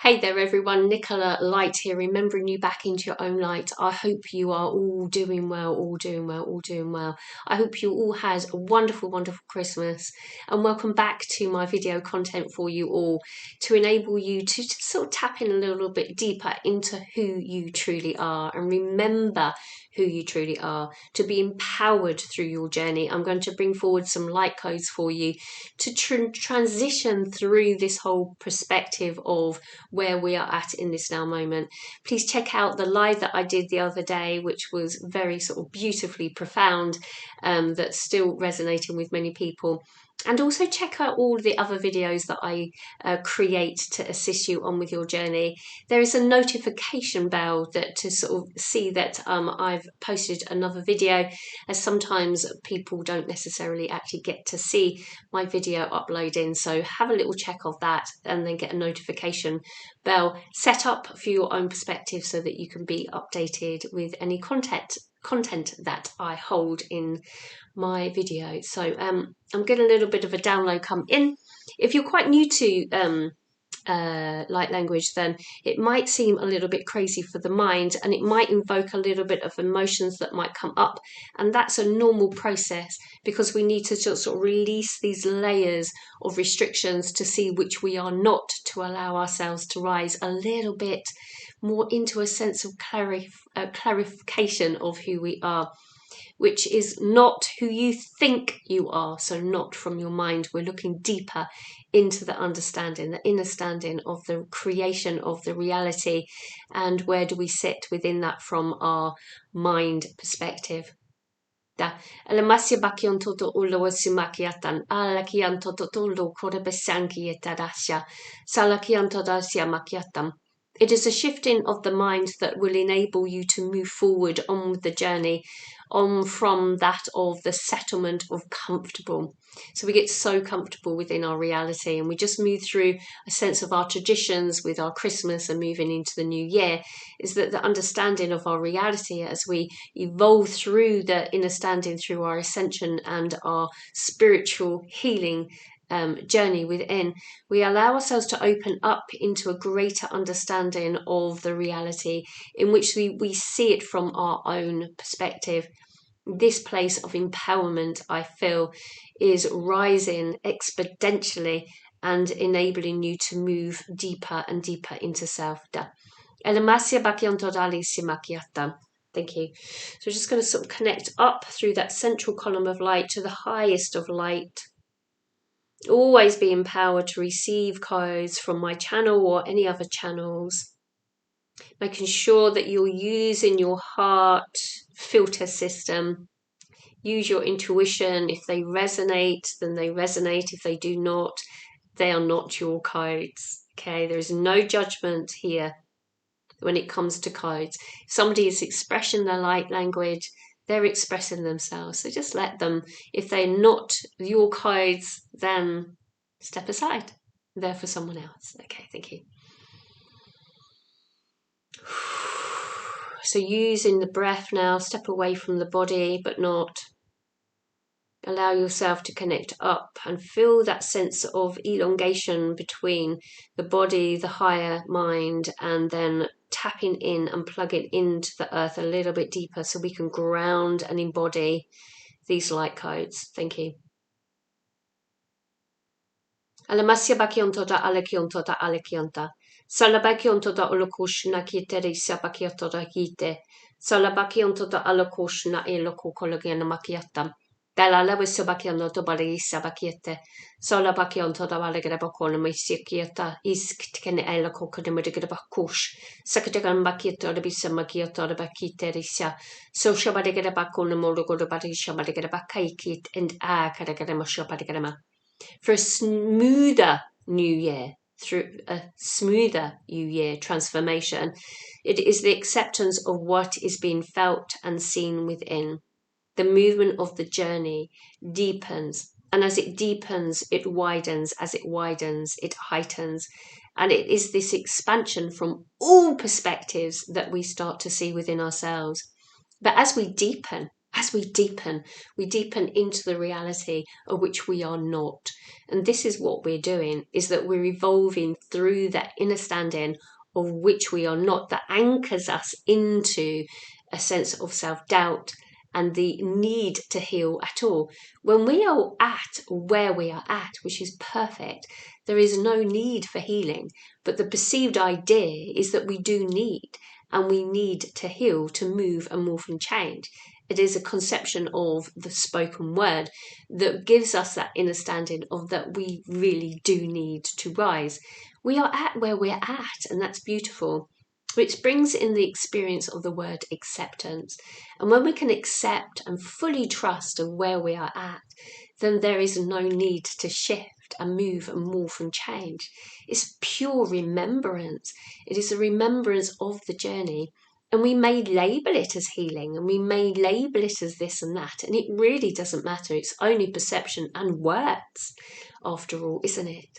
Hey there everyone, Nicola Light here, remembering you back into your own light. I hope you are all doing well, all doing well, all doing well. I hope you all had a wonderful, wonderful Christmas, and welcome back to my video content for you all to enable you to just sort of tap in a little bit deeper into who you truly are and remember who you truly are, to be empowered through your journey. I'm going to bring forward some light codes for you to transition through this whole perspective of where we are at in this now moment. Please check out the live that I did the other day, which was very sort of beautifully profound, that's still resonating with many people. And also check out all the other videos that I create to assist you on with your journey. There is a notification bell that to sort of see that I've posted another video, as sometimes people don't necessarily actually get to see my video uploading. So have a little check of that and then get a notification bell set up for your own perspective so that you can be updated with any content that I hold in my video. So I'm getting a little bit of a download come in. If you're quite new to light language, then it might seem a little bit crazy for the mind, and it might invoke a little bit of emotions that might come up, and that's a normal process because we need to sort of release these layers of restrictions to see which we are not, to allow ourselves to rise a little bit more into a sense of clarification of who we are, which is not who you think you are. So not from your mind. We're looking deeper into the understanding, the inner standing of the creation of the reality, and where do we sit within that from our mind perspective. Da alamasia bakion toto ulo simakiatan alakian toto tulu korebesanki etadasha salakian todasia makiatam. It is a shifting of the mind that will enable you to move forward on with the journey, on from that of the settlement of comfortable. So we get so comfortable within our reality, and we just move through a sense of our traditions with our Christmas and moving into the new year, is that the understanding of our reality as we evolve through the inner standing, through our ascension and our spiritual healing journey within, we allow ourselves to open up into a greater understanding of the reality in which we see it from our own perspective. This place of empowerment, I feel, is rising exponentially and enabling you to move deeper and deeper into self. Thank you. So we're just going to sort of connect up through that central column of light to the highest of light. Always be empowered to receive codes from my channel or any other channels, making sure that you're using your heart filter system. Use your intuition. If they resonate, then they resonate. If they do not, they are not your codes. Okay, there is no judgment here when it comes to codes. If somebody is expressing their light language, they're expressing themselves. So just let them. If they're not your codes, then step aside. They're for someone else. Okay, thank you. So using the breath now, step away from the body, but not. Allow yourself to connect up and feel that sense of elongation between the body, the higher mind, and then tapping in and plugging into the earth a little bit deeper so we can ground and embody these light codes. Thank you. Alamasia bakiontoda alekiontoda alekionta. Salabakiontoda olokushna kiterisa bakiotoda hite. Salabakiontoda alokushna elokukologiana makiatam. Dalla leviso bakiano to balisa bakiete. Sola bakionto da valegre bacone mesikiata iskten elokokodimudigre bakush. Sakatagan bakito de bisa makioto de bakite risa. So shabadigre bacone mologo de barisha badigre bakaikit and a kadagre mashabadigre. For a smoother new year, through a smoother new year transformation, it is the acceptance of what is being felt and seen within. The movement of the journey deepens, and as it deepens, it widens. As it widens, it heightens, and it is this expansion from all perspectives that we start to see within ourselves. But as we deepen, As we deepen into the reality of which we are not. And this is what we're doing, is that we're evolving through that inner standing of which we are not, that anchors us into a sense of self-doubt and the need to heal at all. When we are at where we are at, which is perfect, there is no need for healing. But the perceived idea is that we do need, and we need to heal, to move and morph and change. It is a conception of the spoken word that gives us that understanding of that we really do need to rise. We are at where we're at, and that's beautiful, which brings in the experience of the word acceptance. And when we can accept and fully trust of where we are at, then there is no need to shift and move and morph and change. It's pure remembrance. It is a remembrance of the journey. And we may label it as healing, and we may label it as this and that, and it really doesn't matter. It's only perception and words, after all, isn't it?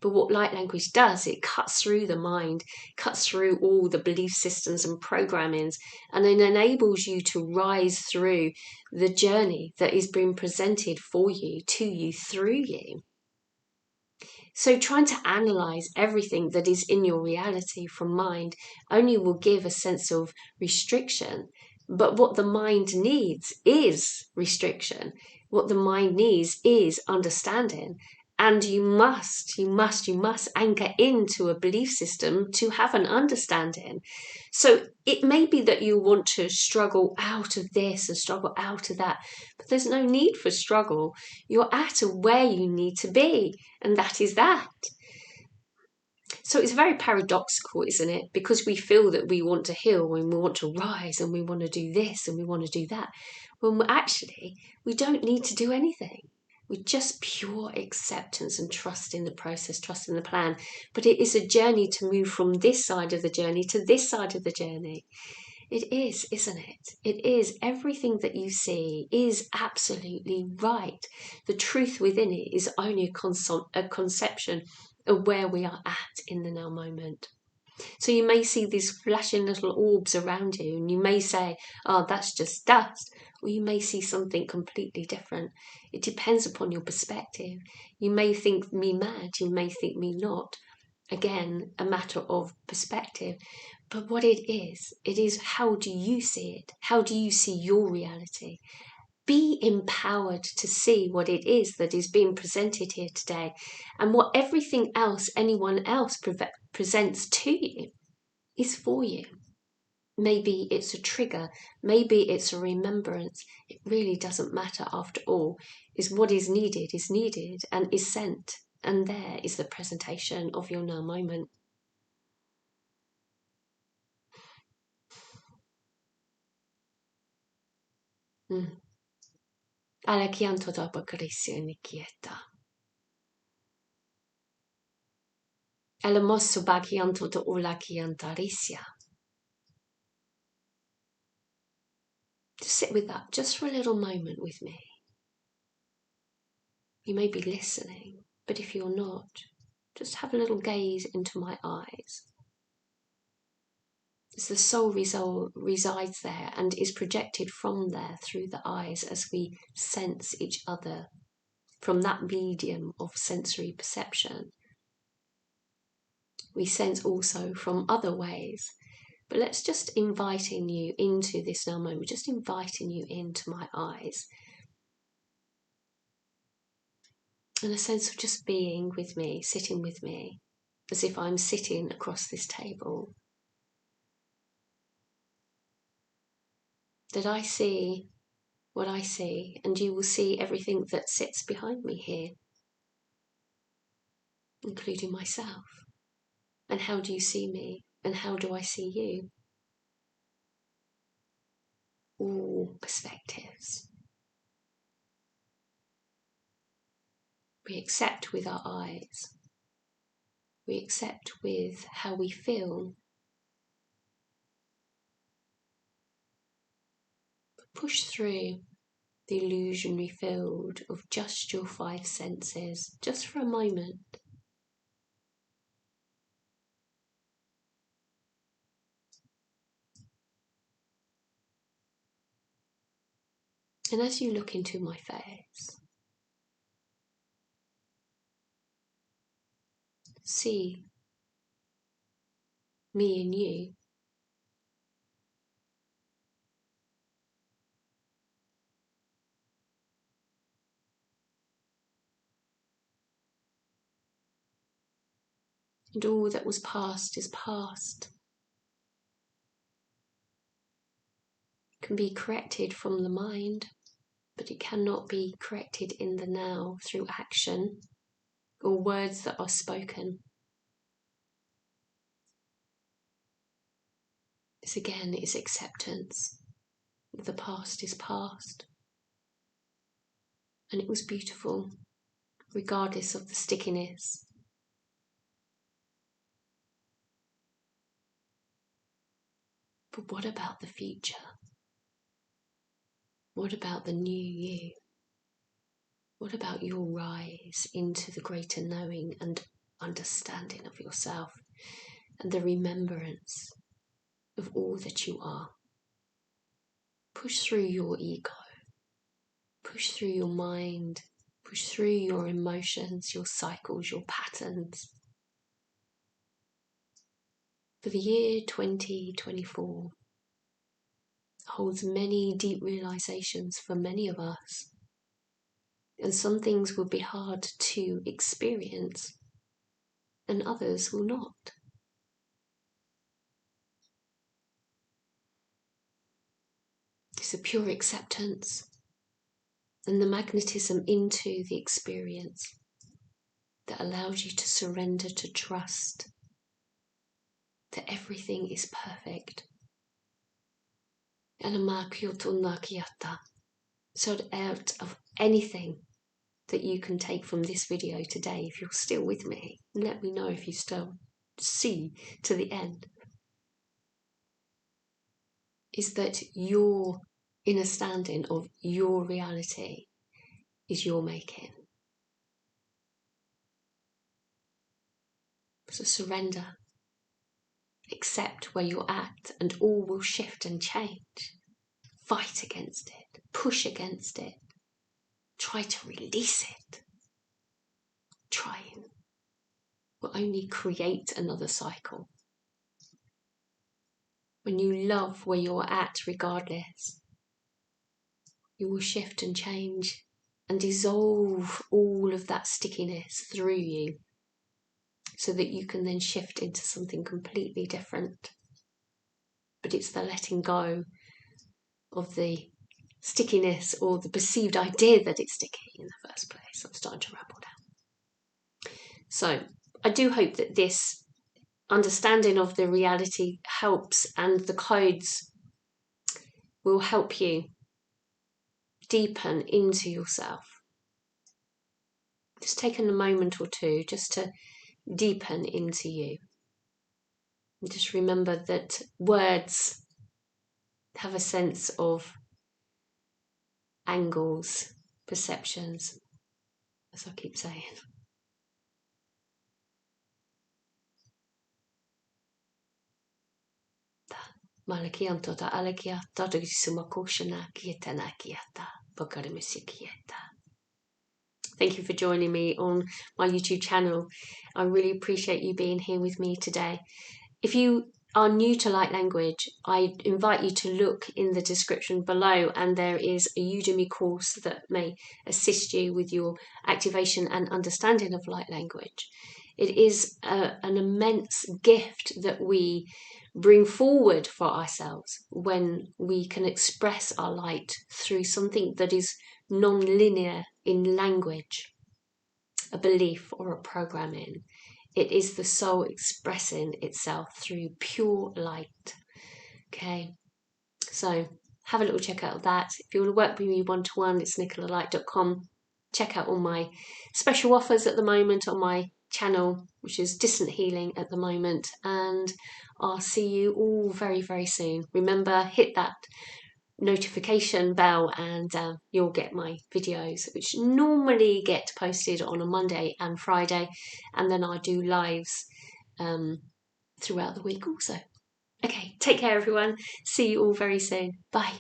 But what light language does, it cuts through the mind, cuts through all the belief systems and programmings, and it enables you to rise through the journey that is being presented for you, to you, through you. So trying to analyze everything that is in your reality from mind only will give a sense of restriction. But what the mind needs is restriction. What the mind needs is understanding. And you must anchor into a belief system to have an understanding. So it may be that you want to struggle out of this and struggle out of that, but there's no need for struggle. You're at where you need to be, and that is that. So it's very paradoxical, isn't it? Because we feel that we want to heal and we want to rise and we want to do this and we want to do that, when actually we don't need to do anything. With just pure acceptance and trust in the process, trust in the plan. But it is a journey to move from this side of the journey to this side of the journey. It is, isn't it? It is. Everything that you see is absolutely right. The truth within it is only a conception of where we are at in the now moment. So you may see these flashing little orbs around you, and you may say, oh, that's just dust. Or you may see something completely different. It depends upon your perspective. You may think me mad, you may think me not. Again, a matter of perspective. But what it is how do you see it? How do you see your reality? Be empowered to see what it is that is being presented here today, and what everything else anyone else presents to you is for you. Maybe it's a trigger, maybe it's a remembrance. It really doesn't matter after all. Is what is needed and is sent, and there is the presentation of your now moment. Alla chianto dopo carissio quieta. Alla mosso bachianto to ola chiantarisia. Just sit with that just for a little moment with me. You may be listening, but if you're not, just have a little gaze into my eyes. As the soul resides there and is projected from there through the eyes as we sense each other from that medium of sensory perception. We sense also from other ways. But let's just inviting you into this now moment, just inviting you into my eyes. And a sense of just being with me, sitting with me, as if I'm sitting across this table. That I see what I see, and you will see everything that sits behind me here, including myself. And how do you see me? And how do I see you? All perspectives. We accept with our eyes. We accept with how we feel. Push through the illusionary field of just your five senses, just for a moment. And as you look into my face, see me and you. And all that was past is past. It can be corrected from the mind, but it cannot be corrected in the now through action or words that are spoken. This again is acceptance. The past is past. And it was beautiful, regardless of the stickiness. But what about the future? What about the new you? What about your rise into the greater knowing and understanding of yourself and the remembrance of all that you are? Push through your ego, push through your mind, push through your emotions, your cycles, your patterns. For the year 2024 holds many deep realizations for many of us. And some things will be hard to experience, and others will not. It's a pure acceptance and the magnetism into the experience that allows you to surrender to trust that everything is perfect. So out of anything that you can take from this video today, if you're still with me, let me know if you still see to the end, is that your inner standing of your reality is your making. So surrender, accept where you're at, and all will shift and change. Fight against it, push against it, try to release it. Trying will only create another cycle. When you love where you're at regardless, you will shift and change and dissolve all of that stickiness through you so that you can then shift into something completely different. But it's the letting go of the stickiness or the perceived idea that it's sticky in the first place. I'm starting to ramble down. So I do hope that this understanding of the reality helps, and the codes will help you deepen into yourself. Just taking a moment or two just to deepen into you. And just remember that words have a sense of angles, perceptions, as I keep saying. Malakianto ta alakiata dogisumakoshana kietana kiata bokarimisikieta. Thank you for joining me on my YouTube channel. I really appreciate you being here with me today. If you are new to light language, I invite you to look in the description below, and there is a Udemy course that may assist you with your activation and understanding of light language. It is an immense gift that we bring forward for ourselves when we can express our light through something that is non-linear in language, a belief or a programming. It is the soul expressing itself through pure light. Okay, so have a little check out of that. If you want to work with me one-to-one, it's nicolalight.com. Check out all my special offers at the moment on my channel, which is distant healing at the moment, and I'll see you all very, very soon. Remember, hit that notification bell and you'll get my videos, which normally get posted on a Monday and Friday, and then I do lives throughout the week also. Okay, take care everyone. See you all very soon. Bye.